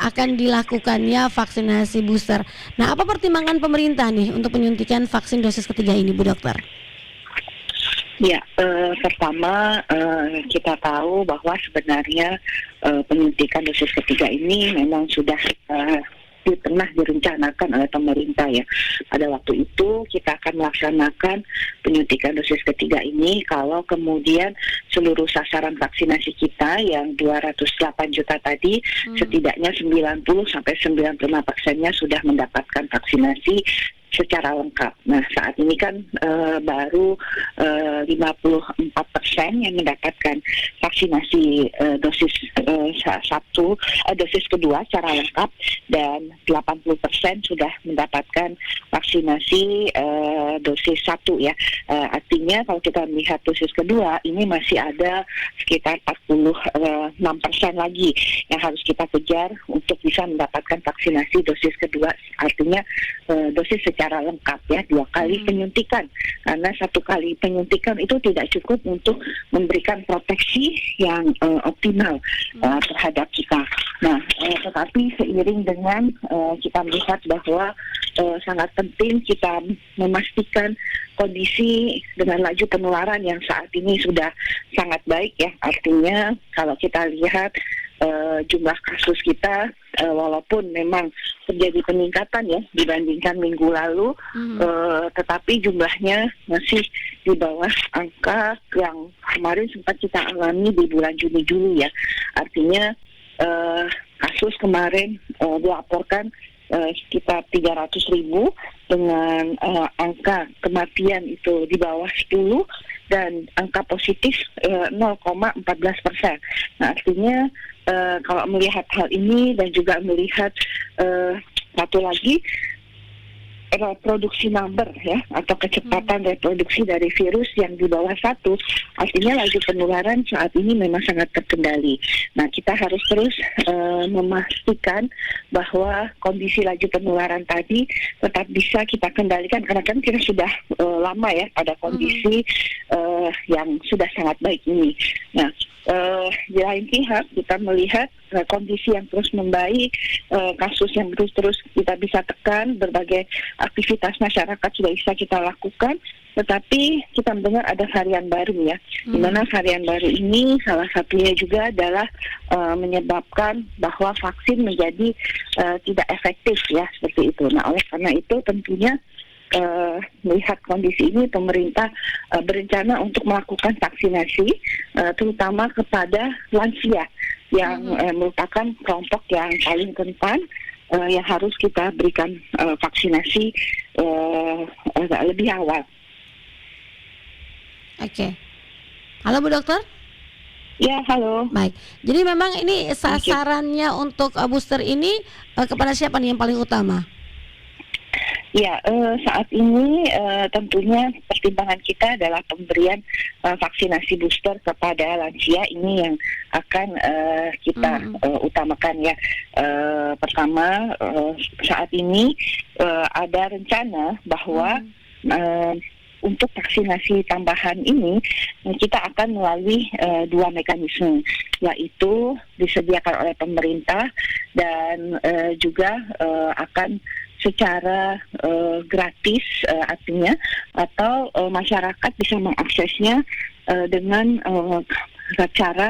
akan dilakukannya vaksinasi booster. Nah, apa pertimbangan pemerintah nih untuk penyuntikan vaksin dosis ketiga ini, Bu Dokter? Ya, pertama kita tahu bahwa sebenarnya penyuntikan dosis ketiga ini memang sudah pernah direncanakan oleh pemerintah ya. Pada waktu itu kita akan melaksanakan penyuntikan dosis ketiga ini kalau kemudian seluruh sasaran vaksinasi kita yang 208 juta tadi setidaknya 90-95%-nya sudah mendapatkan vaksinasi secara lengkap. Nah, saat ini kan baru 54% yang mendapatkan vaksinasi dosis dosis kedua secara lengkap, dan 80% sudah mendapatkan vaksinasi dosis 1 ya. Artinya kalau kita melihat dosis kedua ini masih ada sekitar 46% lagi yang harus kita kejar untuk bisa mendapatkan vaksinasi dosis kedua. Artinya dosis secara lengkap ya, 2 kali penyuntikan, karena 1 kali penyuntikan itu tidak cukup untuk memberikan proteksi yang optimal terhadap kita. Nah, tetapi seiring dengan kita melihat bahwa sangat penting kita memastikan kondisi dengan laju penularan yang saat ini sudah sangat baik ya. Artinya kalau kita lihat jumlah kasus kita walaupun memang terjadi peningkatan ya dibandingkan minggu lalu, tetapi jumlahnya masih di bawah angka yang kemarin sempat kita alami di bulan Juni-Juli ya. Artinya kasus kemarin dilaporkan sekitar 300.000 dengan angka kematian itu di bawah 10 dan angka positif 0,14%. Nah, artinya kalau melihat hal ini dan juga melihat satu lagi reproduksi number ya, atau kecepatan reproduksi dari virus yang di bawah 1, artinya laju penularan saat ini memang sangat terkendali. Nah, kita harus terus memastikan bahwa kondisi laju penularan tadi tetap bisa kita kendalikan, karena kan kita sudah lama ya pada kondisi yang sudah sangat baik ini. Nah, di lain pihak kita melihat kondisi yang terus membaik, kasus yang terus kita bisa tekan, berbagai aktivitas masyarakat sudah bisa kita lakukan, tetapi kita mendengar ada varian baru ya, di mana varian baru ini salah satunya juga adalah menyebabkan bahwa vaksin menjadi tidak efektif ya, seperti itu. Nah, oleh karena itu tentunya melihat kondisi ini pemerintah berencana untuk melakukan vaksinasi terutama kepada lansia yang merupakan kelompok yang paling rentan yang harus kita berikan vaksinasi lebih awal. Oke. Halo Bu Dokter? Ya, halo. Baik. Jadi memang ini sasarannya untuk booster ini kepada siapa nih yang paling utama? Ya, saat ini tentunya pertimbangan kita adalah pemberian vaksinasi booster kepada lansia ini yang akan kita utamakan ya. Pertama, saat ini ada rencana bahwa untuk vaksinasi tambahan ini kita akan melalui 2 mekanisme, yaitu disediakan oleh pemerintah dan juga akan secara gratis, artinya atau masyarakat bisa mengaksesnya dengan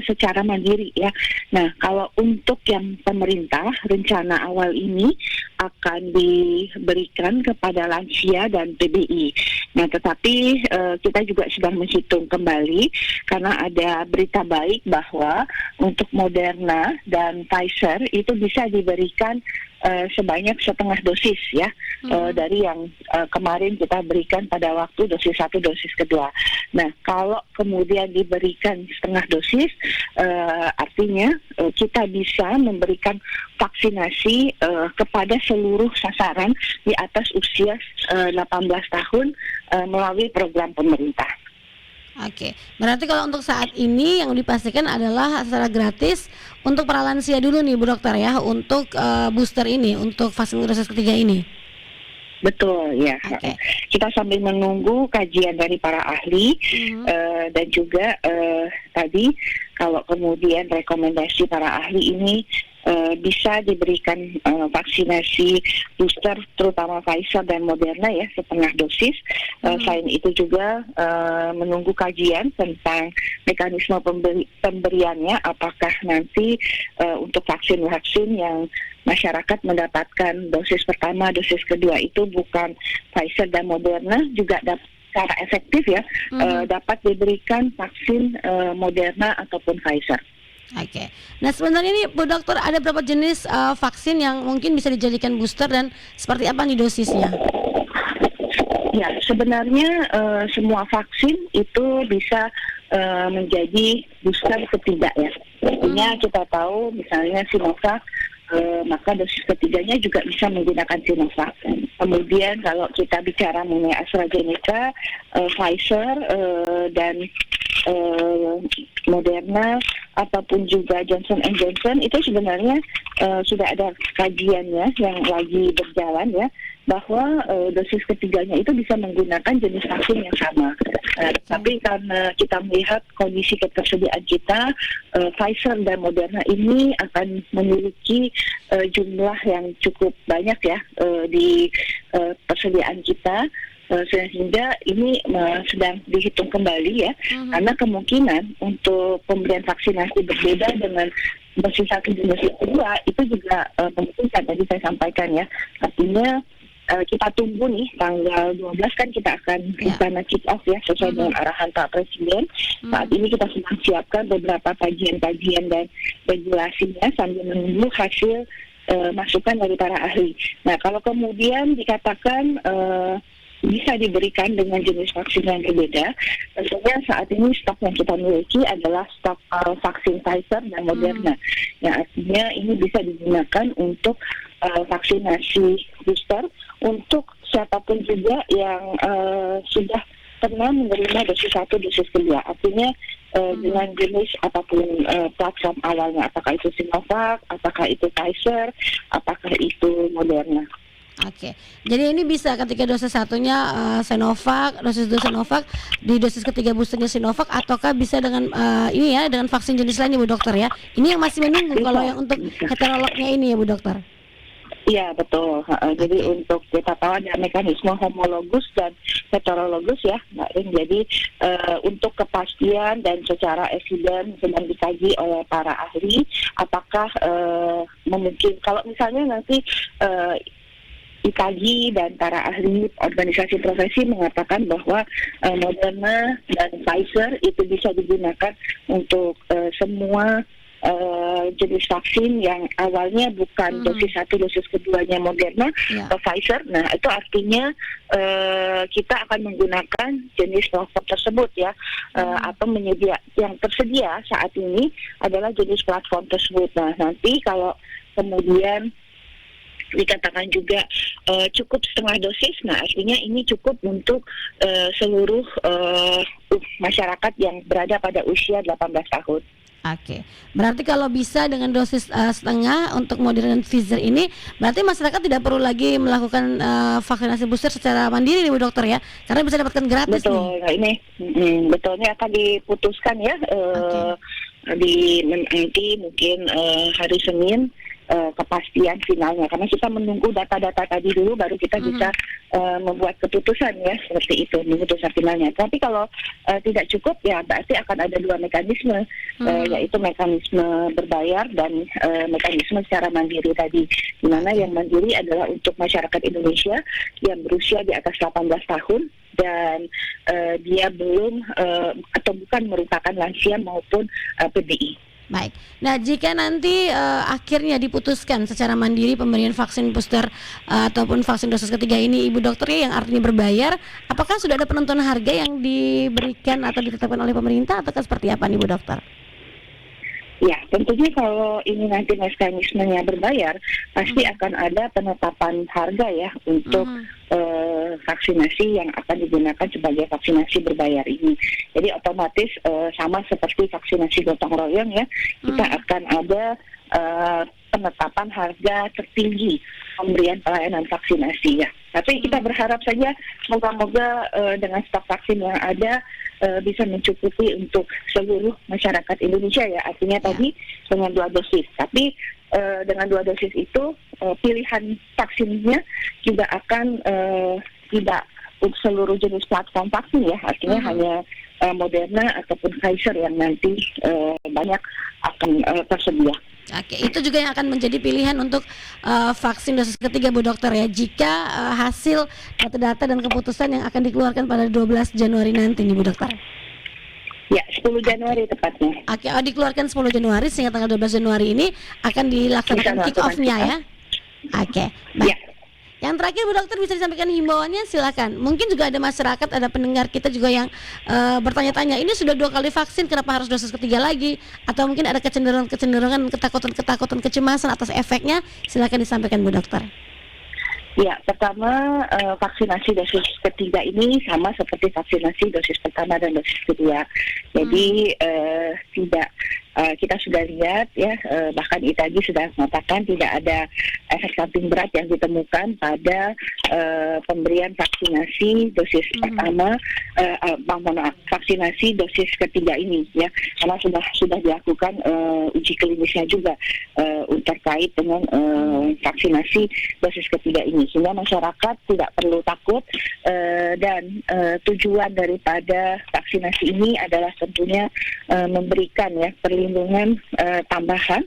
secara mandiri ya. Nah, kalau untuk yang pemerintah, rencana awal ini akan diberikan kepada lansia dan PBI. Nah, tetapi kita juga sedang menghitung kembali karena ada berita baik bahwa untuk Moderna dan Pfizer itu bisa diberikan sebanyak 1,5 dosis ya, dari yang kemarin kita berikan pada waktu dosis 1, dosis kedua. Nah, kalau kemudian diberikan 1,5 dosis, artinya kita bisa memberikan vaksinasi kepada seluruh sasaran di atas usia 18 tahun melalui program pemerintah. Oke, berarti kalau untuk saat ini yang dipastikan adalah secara gratis untuk para lansia dulu nih Bu Dokter ya, untuk booster ini, untuk vaksin dosis ketiga ini. Betul ya. Okay. Kita sambil menunggu kajian dari para ahli dan juga tadi kalau kemudian rekomendasi para ahli ini bisa diberikan vaksinasi booster terutama Pfizer dan Moderna ya setengah dosis. Selain itu juga menunggu kajian tentang mekanisme pemberiannya, apakah nanti untuk vaksin-vaksin yang masyarakat mendapatkan dosis pertama, dosis kedua itu bukan Pfizer dan Moderna juga secara efektif ya dapat diberikan vaksin Moderna ataupun Pfizer. Oke. Nah sebenarnya ini Bu Dokter ada berapa jenis vaksin yang mungkin bisa dijadikan booster dan seperti apa nih dosisnya? Ya sebenarnya semua vaksin itu bisa menjadi booster ketiga ya. Artinya kita tahu misalnya Sinovac, maka dosis ketiganya juga bisa menggunakan Sinovac. Kemudian kalau kita bicara mengenai AstraZeneca, Pfizer dan Moderna ataupun juga Johnson & Johnson itu sebenarnya sudah ada kajiannya yang lagi berjalan ya, bahwa dosis ketiganya itu bisa menggunakan jenis vaksin yang sama. Tapi karena kita melihat kondisi ketersediaan kita, Pfizer dan Moderna ini akan memiliki jumlah yang cukup banyak ya di persediaan kita. Sehingga ini sedang dihitung kembali ya, karena kemungkinan untuk pemberian vaksinasi berbeda dengan dosis 1 dan dosis 2 itu juga memungkinkan, tadi saya sampaikan ya. Artinya kita tunggu nih tanggal 12 kan kita akan rencana kick off ya sesuai dengan arahan Pak Presiden. Saat ini kita sedang siapkan beberapa kajian-kajian dan regulasinya sambil menunggu hasil masukan dari para ahli. Nah kalau kemudian dikatakan bisa diberikan dengan jenis vaksin yang berbeda, tentunya saat ini stok yang kita miliki adalah stok vaksin Pfizer dan Moderna. Yang artinya ini bisa digunakan untuk vaksinasi booster untuk siapapun juga yang sudah pernah menerima dosis 1, dosis kedua. Artinya dengan jenis apapun platform awalnya, apakah itu Sinovac, apakah itu Pfizer, apakah itu Moderna. Oke, jadi ini bisa ketika dosis satunya Sinovac, dosis 2 Sinovac, di dosis ketiga boosternya Sinovac, ataukah bisa dengan ini ya dengan vaksin jenis lainnya Bu Dokter ya? Ini yang masih menunggu kalau yang untuk heterolognya ini ya Bu Dokter. Iya betul. Jadi untuk kita tahu ada mekanisme homologus dan heterologus ya, Mbak Rin. Jadi untuk kepastian dan secara eviden sedang dikaji oleh para ahli, apakah memungkinkan kalau misalnya nanti dikaji dan para ahli organisasi profesi mengatakan bahwa Moderna dan Pfizer itu bisa digunakan untuk semua jenis vaksin yang awalnya bukan dosis 1, dosis keduanya Moderna atau Pfizer. Nah itu artinya kita akan menggunakan jenis platform tersebut ya, atau yang tersedia saat ini adalah jenis platform tersebut. Nah nanti kalau kemudian dikatakan juga cukup setengah dosis, nah artinya ini cukup untuk seluruh masyarakat yang berada pada usia 18 tahun. Oke, berarti kalau bisa dengan dosis setengah untuk Moderna dan Pfizer ini, berarti masyarakat tidak perlu lagi melakukan vaksinasi booster secara mandiri nih Bu Dokter ya, karena bisa dapatkan gratis. Betul, nih. Nah ini betulnya akan diputuskan ya di nanti mungkin hari Senin kepastian finalnya, karena kita menunggu data-data tadi dulu baru kita bisa membuat keputusan ya seperti itu, keputusan finalnya. Tapi kalau tidak cukup ya berarti akan ada dua mekanisme, yaitu mekanisme berbayar dan mekanisme secara mandiri tadi, di mana yang mandiri adalah untuk masyarakat Indonesia yang berusia di atas 18 tahun dan dia belum atau bukan merupakan lansia maupun PBI. Baik. Nah, jika nanti akhirnya diputuskan secara mandiri pemberian vaksin booster ataupun vaksin dosis ketiga ini, Ibu Dokter yang artinya berbayar, apakah sudah ada penentuan harga yang diberikan atau ditetapkan oleh pemerintah atau seperti apa nih, Bu Dokter? Ya, tentunya kalau ini nanti mekanismenya berbayar, pasti akan ada penetapan harga ya untuk vaksinasi yang akan digunakan sebagai vaksinasi berbayar ini. Jadi otomatis sama seperti vaksinasi gotong royong ya, kita akan ada penetapan harga tertinggi pemberian pelayanan vaksinasi ya. Tapi kita berharap saja moga-moga dengan stok vaksin yang ada bisa mencukupi untuk seluruh masyarakat Indonesia ya. Artinya tadi dengan 2 dosis. Tapi dengan 2 dosis itu pilihan vaksinnya juga akan tidak untuk seluruh jenis platform vaksin ya, artinya hanya Moderna ataupun Pfizer yang nanti banyak akan tersedia. Oke, itu juga yang akan menjadi pilihan untuk vaksin dosis ketiga Bu Dokter ya, jika hasil data-data dan keputusan yang akan dikeluarkan pada 12 Januari nanti nih Bu Dokter. Ya, 10 Januari tepatnya. Oke, dikeluarkan 10 Januari sehingga tanggal 12 Januari ini akan dilaksanakan kick off-nya ya. Oke, baik. Ya. Yang terakhir Bu Dokter bisa disampaikan himbauannya, silakan. Mungkin juga ada masyarakat, ada pendengar kita juga yang bertanya-tanya, ini sudah 2 kali vaksin, kenapa harus dosis ketiga lagi? Atau mungkin ada kecenderungan, ketakutan, kecemasan atas efeknya, silakan disampaikan Bu Dokter. Ya, pertama vaksinasi dosis ketiga ini sama seperti vaksinasi dosis pertama dan dosis kedua. Jadi tidak kita sudah lihat ya, bahkan ITAGI sudah mengatakan tidak ada efek samping berat yang ditemukan pada pemberian vaksinasi dosis pertama, vaksinasi dosis ketiga ini ya, karena sudah dilakukan uji klinisnya juga terkait dengan vaksinasi dosis ketiga ini, sehingga masyarakat tidak perlu takut dan tujuan daripada vaksinasi ini adalah tentunya memberikan ya perlindungan tambahan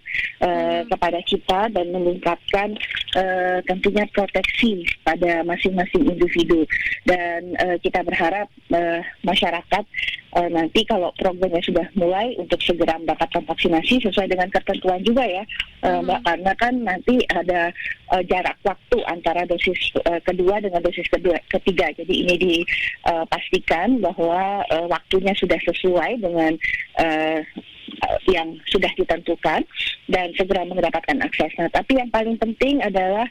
kepada kita dan meningkatkan tentunya proteksi pada masing-masing individu, dan kita berharap masyarakat nanti kalau programnya sudah mulai untuk segera mendapatkan vaksinasi sesuai dengan ketentuan juga ya Mbak, karena kan nanti ada jarak waktu antara dosis kedua dengan dosis ketiga, jadi ini dipastikan bahwa waktunya sudah sesuai dengan yang sudah ditentukan dan segera mendapatkan akses. Nah, tapi yang paling penting adalah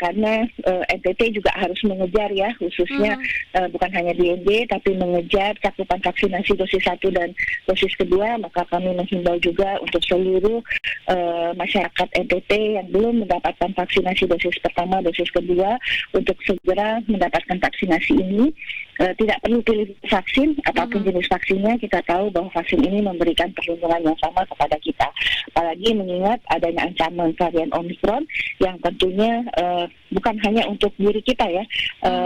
karena NTT juga harus mengejar ya, khususnya bukan hanya DND tapi mengejar cakupan vaksinasi dosis 1 dan dosis kedua, maka kami menghimbau juga untuk seluruh masyarakat NTT yang belum mendapatkan vaksinasi dosis pertama, dosis kedua untuk segera mendapatkan vaksinasi ini. Tidak perlu pilih vaksin apapun jenis vaksinnya, kita tahu bahwa vaksin ini memberikan perlindungan yang sama kepada kita, apalagi mengingat adanya ancaman varian Omicron yang tentunya bukan hanya untuk diri kita ya,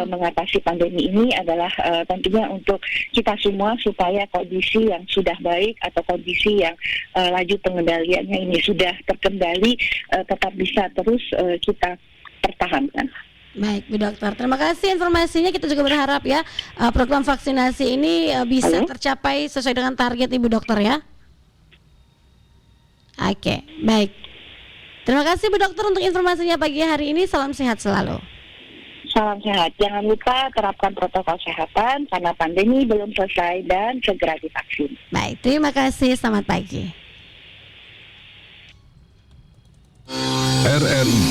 mengatasi pandemi ini adalah tentunya untuk kita semua supaya kondisi yang sudah baik atau kondisi yang laju pengendaliannya ini sudah terkendali tetap bisa terus kita pertahankan. Baik Bu Dokter, terima kasih informasinya. Kita juga berharap ya program vaksinasi ini bisa tercapai sesuai dengan target Ibu Dokter ya. Oke, baik. Terima kasih Bu Dokter untuk informasinya pagi hari ini. Salam sehat selalu. Salam sehat. Jangan lupa terapkan protokol kesehatan karena pandemi belum selesai dan segera divaksin. Baik, terima kasih. Selamat pagi. RRI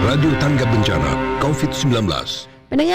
Radio Tangga Bencana COVID-19.